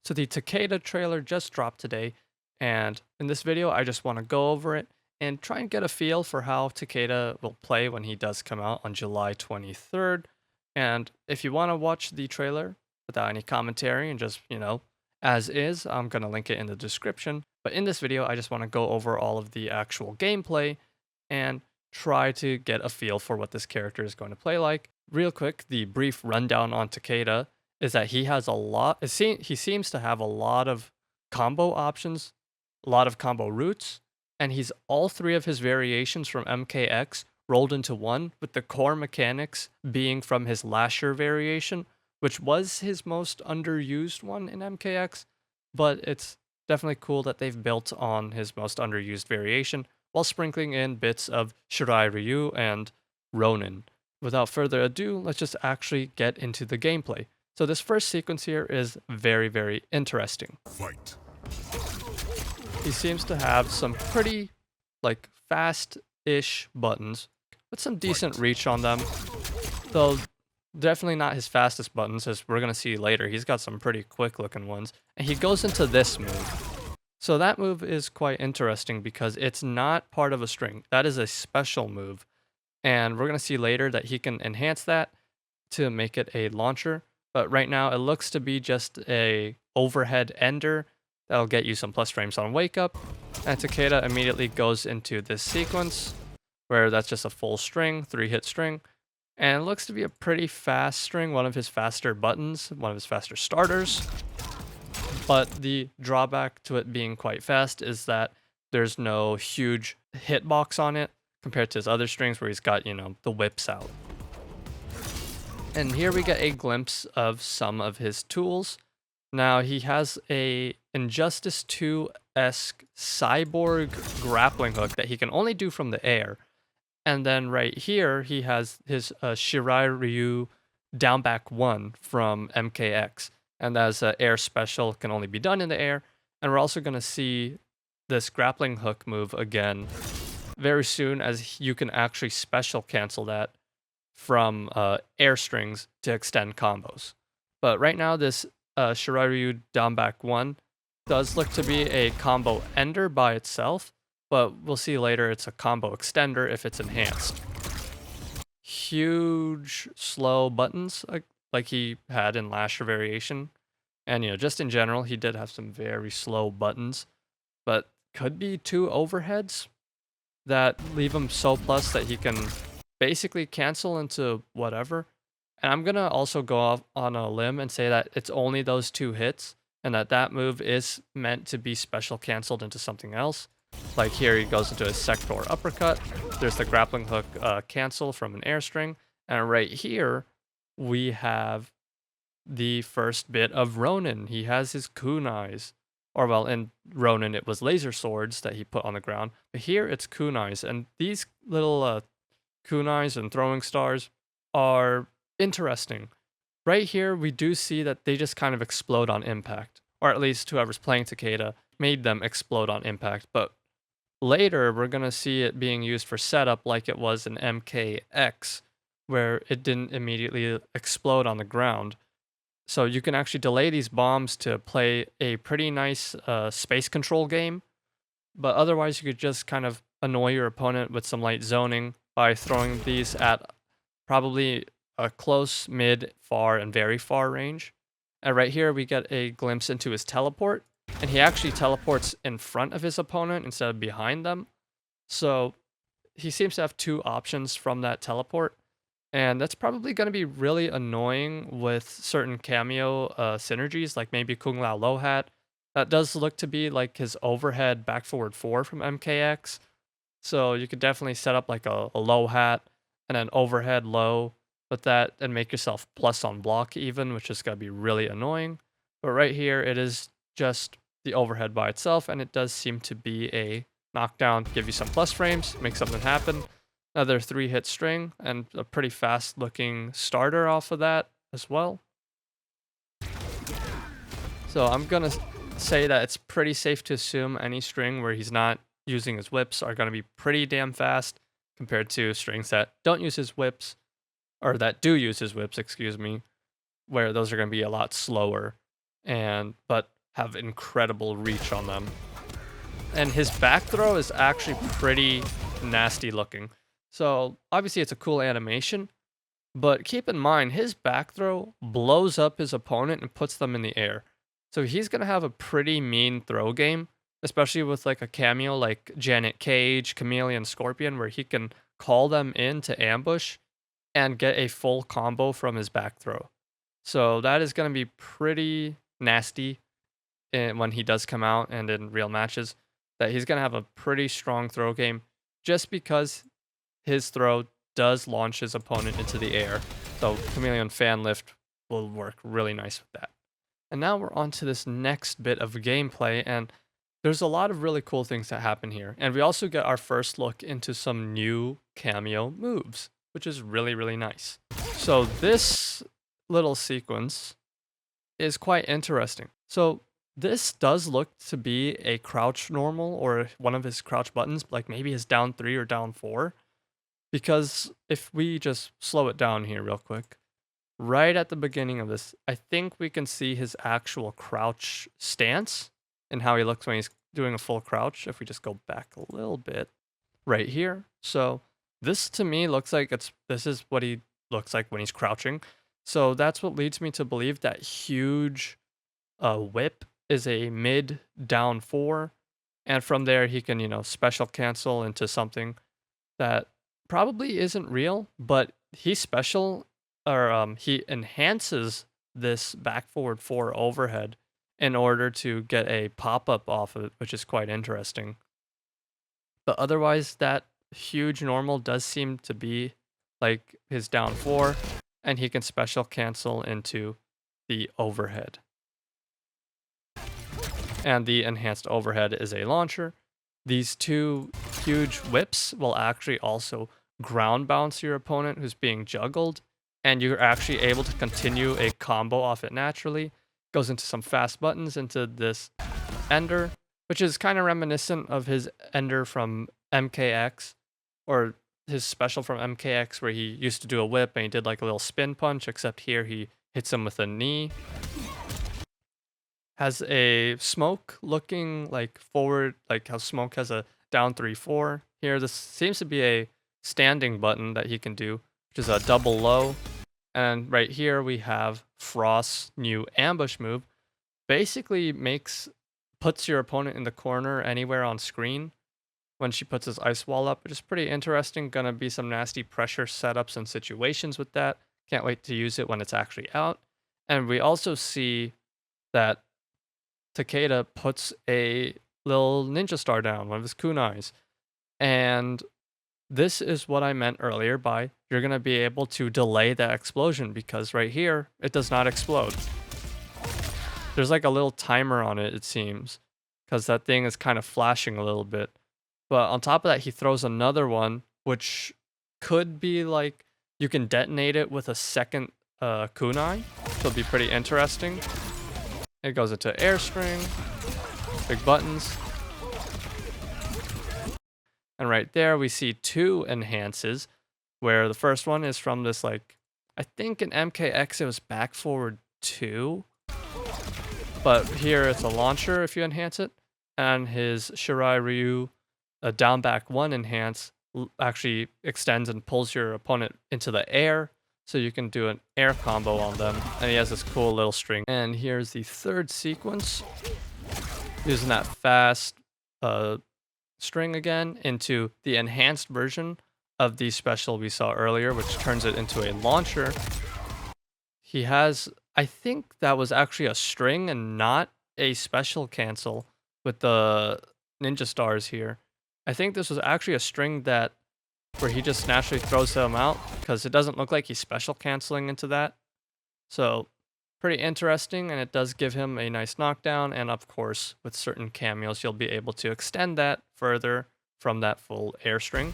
So the Takeda trailer just dropped today, and in this video, I just want to go over it and try and get a feel for how Takeda will play when he does come out on July 23rd. And if you want to watch the trailer without any commentary and just, as is, I'm going to link it in the description. But in this video, I just want to go over all of the actual gameplay and try to get a feel for what this character is going to play like. Real quick, the brief rundown on Takeda is that he has a lot. He seems to have a lot of combo options, a lot of combo routes, and he's all three of his variations from MKX rolled into one, with the core mechanics being from his Lasher variation, which was his most underused one in MKX, but it's definitely cool that they've built on his most underused variation while sprinkling in bits of Shirai Ryu and Ronin. Without further ado, let's just actually get into the gameplay. So this first sequence here is very, very interesting. Fight. He seems to have some pretty, fast-ish buttons with some decent reach on them, though definitely not his fastest buttons, as we're going to see later. He's got some pretty quick-looking ones, and he goes into this move. So that move is quite interesting because it's not part of a string. That is a special move, and we're going to see later that he can enhance that to make it a launcher. But right now, it looks to be just a overhead ender that'll get you some plus frames on wake up. And Takeda immediately goes into this sequence where that's just a full string, 3-hit string. And it looks to be a pretty fast string, one of his faster buttons, one of his faster starters. But the drawback to it being quite fast is that there's no huge hitbox on it compared to his other strings where he's got, the whips out. And here we get a glimpse of some of his tools. Now he has a Injustice 2-esque cyborg grappling hook that he can only do from the air. And then right here, he has his Shirai Ryu down back 1 from MKX. And as an air special, can only be done in the air. And we're also going to see this grappling hook move again very soon, as you can actually special cancel that from air strings to extend combos. But right now, this Shirai Ryu down back 1 does look to be a combo ender by itself, but we'll see later it's a combo extender if it's enhanced. Huge slow buttons like he had in Lasher variation. And just in general, he did have some very slow buttons, but could be 2 overheads that leave him so plus that he can basically cancel into whatever. And I'm going to also go off on a limb and say that it's only those 2 hits and that move is meant to be special canceled into something else. Like here, he goes into a sector uppercut. There's the grappling hook cancel from an air string. And right here, we have the first bit of Ronin. He has his kunais. Or well, in Ronin, it was laser swords that he put on the ground. But here, it's kunais. And these little kunais and throwing stars are interesting. Right here, we do see that they just kind of explode on impact. Or at least whoever's playing Takeda made them explode on impact. But later, we're going to see it being used for setup like it was in MKX, where it didn't immediately explode on the ground. So you can actually delay these bombs to play a pretty nice space control game. But otherwise, you could just kind of annoy your opponent with some light zoning by throwing these at probably a close, mid, far, and very far range. And right here, we get a glimpse into his teleport. And he actually teleports in front of his opponent instead of behind them. So he seems to have 2 options from that teleport. And that's probably going to be really annoying with certain cameo synergies, like maybe Kung Lao Low Hat. That does look to be like his overhead back forward 4 from MKX. So you could definitely set up like a low hat and an overhead low with that and make yourself plus on block even, which is going to be really annoying. But right here, it is just the overhead by itself, and it does seem to be a knockdown, give you some plus frames, make something happen. Another 3-hit string, and a pretty fast-looking starter off of that as well. So I'm going to say that it's pretty safe to assume any string where he's not using his whips are going to be pretty damn fast compared to strings that don't use his whips, or that do use his whips, excuse me, where those are going to be a lot slower. but have incredible reach on them. And his back throw is actually pretty nasty looking. So obviously it's a cool animation, but keep in mind his back throw blows up his opponent and puts them in the air. So he's gonna have a pretty mean throw game, especially with like a cameo like Janet Cage, Chameleon, Scorpion, where he can call them in to ambush and get a full combo from his back throw. So that is gonna be pretty nasty when he does come out and in real matches, that he's going to have a pretty strong throw game just because his throw does launch his opponent into the air. So Chameleon fan lift will work really nice with that. And now we're on to this next bit of gameplay, and there's a lot of really cool things that happen here. And we also get our first look into some new cameo moves, which is really, really nice. So this little sequence is quite interesting. So this does look to be a crouch normal or one of his crouch buttons, like maybe his down 3 or down 4. Because if we just slow it down here real quick, right at the beginning of this, I think we can see his actual crouch stance and how he looks when he's doing a full crouch. If we just go back a little bit right here. So this to me looks like this is what he looks like when he's crouching. So that's what leads me to believe that huge whip is a mid down 4, and from there he can, special cancel into something that probably isn't real, but he special or he enhances this back forward 4 overhead in order to get a pop-up off of it, which is quite interesting. But otherwise, that huge normal does seem to be like his down 4, and he can special cancel into the overhead. And the enhanced overhead is a launcher. These two huge whips will actually also ground bounce your opponent who's being juggled, and you're actually able to continue a combo off it naturally. Goes into some fast buttons into this ender, which is kind of reminiscent of his ender from MKX, or his special from MKX where he used to do a whip and he did like a little spin punch, except here he hits him with a knee. Has a smoke looking like forward, like how smoke has a down 3-4. Here, this seems to be a standing button that he can do, which is a double low. And right here we have Frost's new ambush move. Basically puts your opponent in the corner anywhere on screen when she puts his ice wall up, which is pretty interesting. Gonna be some nasty pressure setups and situations with that. Can't wait to use it when it's actually out. And we also see that Takeda puts a little ninja star down, one of his kunais. And this is what I meant earlier by you're going to be able to delay that explosion, because right here, it does not explode. There's like a little timer on it, it seems, because that thing is kind of flashing a little bit. But on top of that, he throws another one, which could be like you can detonate it with a second kunai. So it'll be pretty interesting. It goes into air string, big buttons. And right there we see 2 enhances, where the first one is from this, like, I think in MKX it was back forward 2. But here it's a launcher if you enhance it. And his Shirai Ryu a down back 1 enhance actually extends and pulls your opponent into the air. So you can do an air combo on them. And he has this cool little string. And here's the third sequence. Using that fast string again into the enhanced version of the special we saw earlier, which turns it into a launcher. He has, I think that was actually a string and not a special cancel with the ninja stars here. I think this was actually a string where he just naturally throws them out, because it doesn't look like he's special canceling into that. So pretty interesting, and it does give him a nice knockdown, and of course with certain cameos you'll be able to extend that further from that full air string.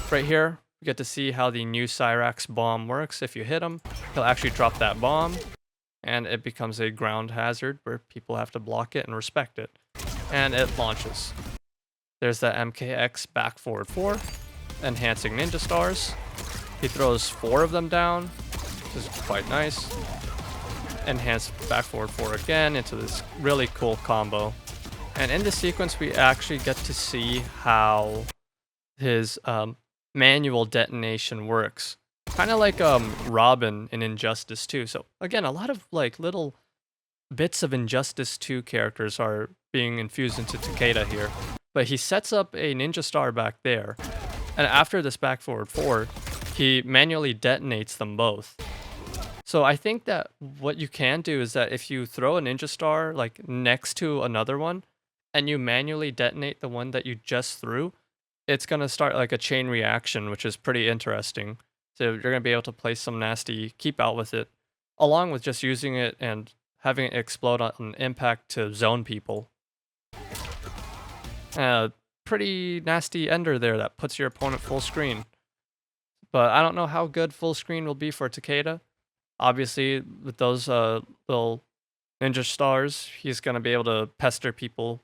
Right here we get to see how the new Cyrax bomb works. If you hit him, he'll actually drop that bomb, and it becomes a ground hazard where people have to block it and respect it. And it launches. There's that MKX back forward 4. Enhancing ninja stars. He throws 4 of them down, which is quite nice. enhanced back forward 4 again into this really cool combo. And in this sequence, we actually get to see how his manual detonation works. Kind of like Robin in Injustice 2. So again, a lot of like little bits of Injustice 2 characters are being infused into Takeda here. But he sets up a ninja star back there, and after this back forward 4, he manually detonates them both. So I think that what you can do is that if you throw a ninja star like next to another one and you manually detonate the one that you just threw, it's going to start like a chain reaction, which is pretty interesting. So you're going to be able to play some nasty keep out with it, along with just using it and having it explode on impact to zone people. Pretty nasty ender there that puts your opponent full screen. But I don't know how good full screen will be for Takeda. Obviously, with those little ninja stars, he's going to be able to pester people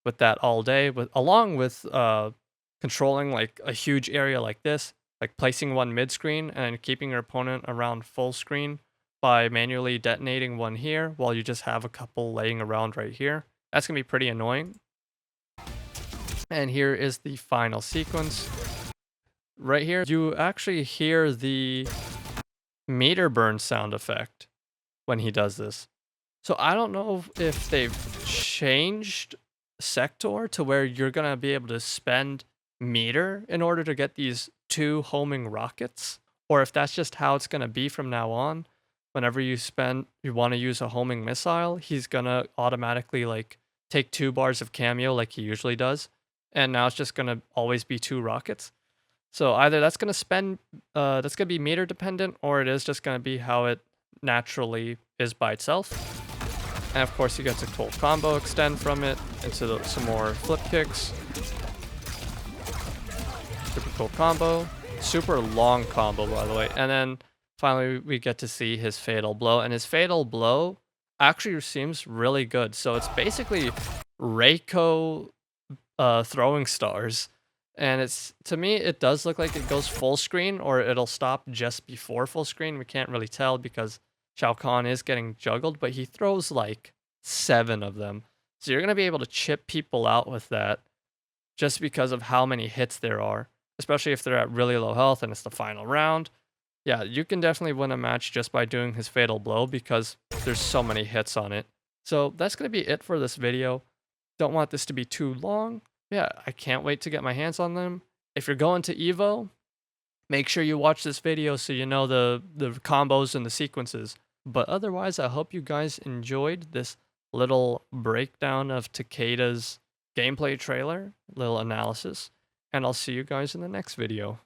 with that all day, along with controlling like a huge area like this, like placing one mid screen and keeping your opponent around full screen by manually detonating one here while you just have a couple laying around right here. That's going to be pretty annoying. And here is the final sequence. Right here, you actually hear the meter burn sound effect when he does this. So I don't know if they've changed Sector to where you're going to be able to spend meter in order to get these 2 homing rockets, or if that's just how it's going to be from now on. Whenever you want to use a homing missile, he's going to automatically like take 2 bars of cameo like he usually does, and now it's just going to always be 2 rockets. So either that's going to be meter dependent, or it is just going to be how it naturally is by itself. And of course, you get to cool combo extend from it into some more flip kicks. Super cool combo. Super long combo, by the way. And then finally, we get to see his fatal blow. And his fatal blow actually seems really good. So it's basically Reiko throwing stars. And to me, it does look like it goes full screen, or it'll stop just before full screen. We can't really tell because Shao Kahn is getting juggled, but he throws like 7 of them. So you're going to be able to chip people out with that just because of how many hits there are, especially if they're at really low health and it's the final round. Yeah, you can definitely win a match just by doing his fatal blow because there's so many hits on it. So that's going to be it for this video. Don't want this to be too long. Yeah, I can't wait to get my hands on them. If you're going to Evo, make sure you watch this video so you know the combos and the sequences. But otherwise, I hope you guys enjoyed this little breakdown of Takeda's gameplay trailer, little analysis, and I'll see you guys in the next video.